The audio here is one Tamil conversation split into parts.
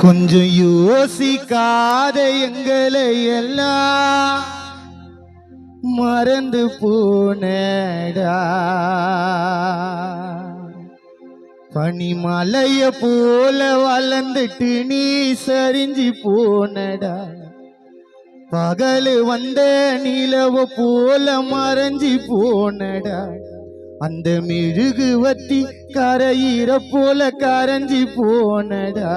கொஞ்சம் யோசிக்காத எங்களை எல்லாம் மறந்து போனடா. பனிமலைய போல வளர்ந்துட்டு நீ சரிஞ்சு போனடா. பகலு வந்த நிலவ போல மறைஞ்சி போனடா. அந்த மெழுகுவத்தி கரையிற போல கரைஞ்சி போனடா.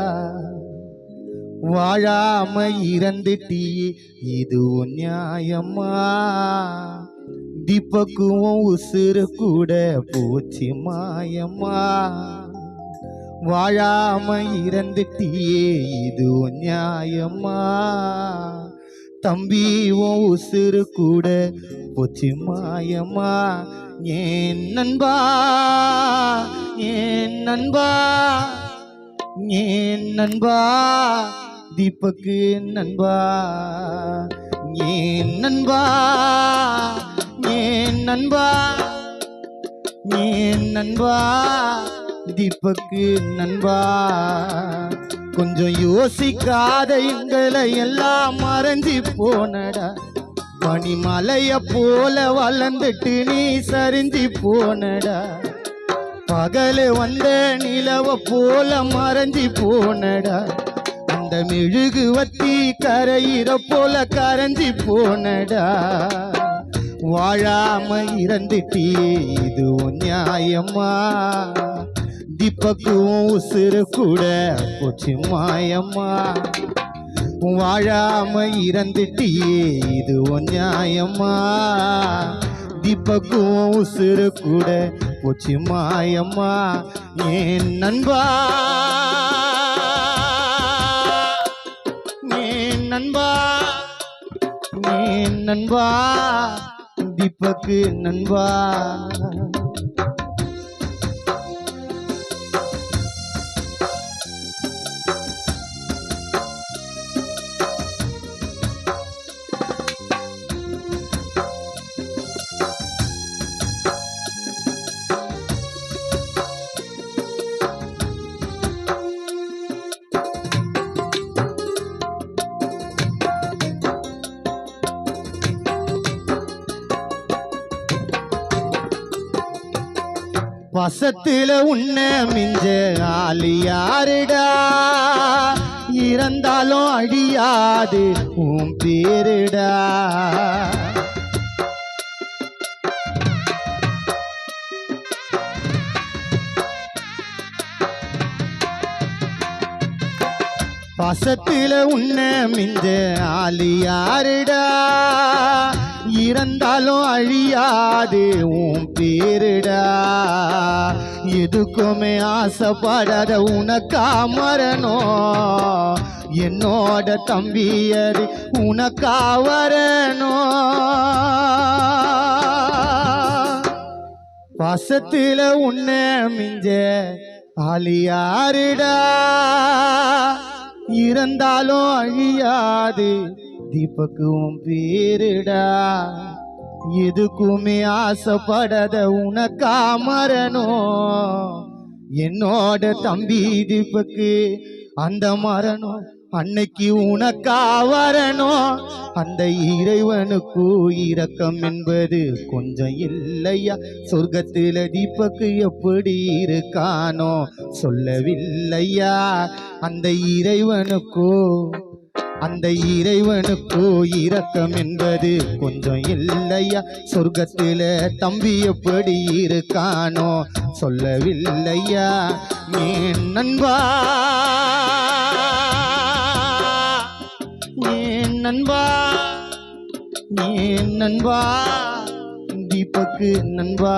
வாழாம இறந்துட்டியே இது நியாயமா? தீபக்குவும் உசுறு கூட போச்சு மாயம்மா. வாழாம இறந்துட்டியே இது நியாயமா? தம்பியும் உசுறு கூட போச்சு மாயம்மா. ஏன் நண்பா, ஏன் நண்பா, ஏன் நண்பா, தீபக்கு நண்பா, ஏன் நண்பா, ஏன் நண்பா, ஏன் நண்பா, தீபக்கு நண்பா. கொஞ்சம் யோசிக்காத எங்களை எல்லாம் மறைஞ்சி போனடா. பனிமலைய போல வளர்ந்துட்டு நீ சரிஞ்சி போனடா. பகலு வந்த நிலவ போல மறைஞ்சி போனடா. அந்த மெழுகுவத்தி கரையிற போல கரைஞ்சி போனடா. வாழாம இறந்துட்டியே இது நியாயமா? தீபக்கும் உசுறு கூட போச்சு மாயம்மா. வாழாம இறந்துட்டியே இது நியாயமா? தீபக்கும் உசுறு கூட போச்சு மாயம்மா. ஏன் நண்பா, ஏன் நண்பா, ஏன் நண்பா, தீபக்கு நண்பா. பசத்துல உன்ன மிஞ்ச ஆளு யாருடா? இறந்தாலும் அழியாது உன் பேருடா. பசத்துல உன்ன மிஞ்ச ஆளு யாருடா? இறந்தாலும் அழியாது உன் பேருடா. எதுக்குமே ஆசைப்படாத உனக்கா மரணம்? என்னோட தம்பியது உனக்கா வரணும்? பசத்துல உன்ன மிஞ்ச ஆளு யாருடா? இறந்தாலும் அழியாது தீபக்கும் பேருடா. எதுக்குமே ஆசைப்படாத உனக்கா மரணம்? என்னோட தம்பி தீபக்கு அந்த மரணம் அன்னைக்கு உனக்கா வரணும். அந்த இறைவனுக்கு இரக்கம் என்பது கொஞ்சம் இல்லையா? சொர்க்கத்தில தீபக்கு எப்படி இருக்கானோ சொல்லவில்லையா? அந்த இறைவனுக்கோ இரக்கம் என்பது கொஞ்சம் இல்லையா? சொர்க்கத்தில தம்பி எப்படி இருக்கானோ சொல்லவில்லையா? ஏன் நண்பா, ஏன் நண்பா, ஏன் நண்பா, தீபக்கு நண்பா.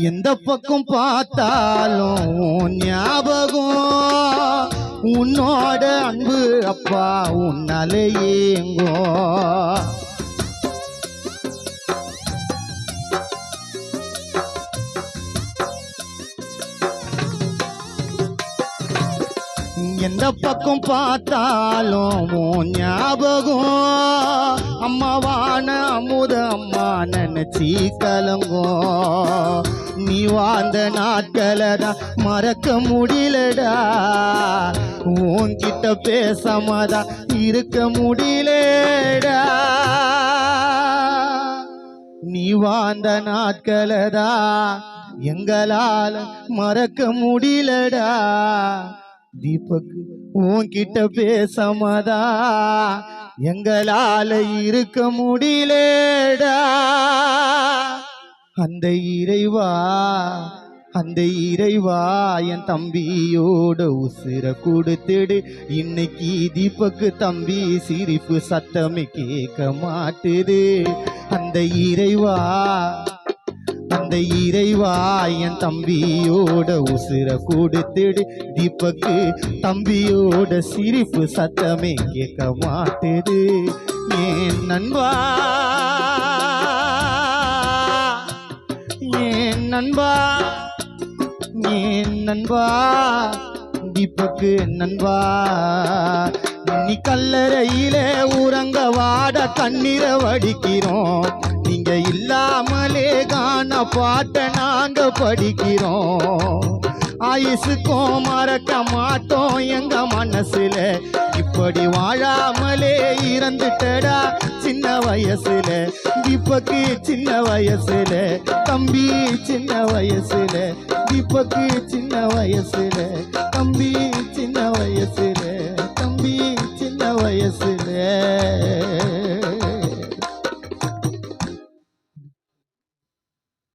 எந்த பக்கம் பார்த்தாலும் உன் ஞாபகம் உன்னோட அன்பு அப்பா உன்னாலே ஏங்கோ எந்த பக்கம் பார்த்தாலும் உன் ஞாபகம் அம்மாவான அமுத அம்மா நினைச்சி கலங்கோ நீ வாழ்ந்த நாட்களை தான் மறக்க முடியலடா உன்கிட்ட பேசாமதான் இருக்க முடியலடா நீ வாழ்ந்த நாட்களை தான் எங்களால மறக்க முடியலடா தீபக் உன்கிட்ட பேசாமதா எங்களால இருக்க முடியலடா அந்த இறைவா என் தம்பியோட உசுர கொடுத்துடு இன்னைக்கு தீபக்கு தம்பி சிரிப்பு சத்தமே கேட்க மாட்டுது அந்த இறைவா என் தம்பியோட உசுர கொடுத்துடு தீபக்கு தம்பியோட சிரிப்பு சத்தமே கேட்க மாட்டுது ஏன் நண்பா தீபக்கு நண்பா நீ கல்லறையில உறங்க வாட கண்ணீர வடிக்கிறோம் நீங்க இல்லாமலே காண பாட்ட நாங்க படிக்கிறோம் ஆயுசுக்கும் மறக்க மாட்டோம் எங்க மனசுல இப்படி வாழாமலே இறந்துட்டடா சின்ன வயசுல தீபக்கு சின்ன வயசுல தம்பி சின்ன வயசுல தீபக்கு சின்ன வயசுல தம்பி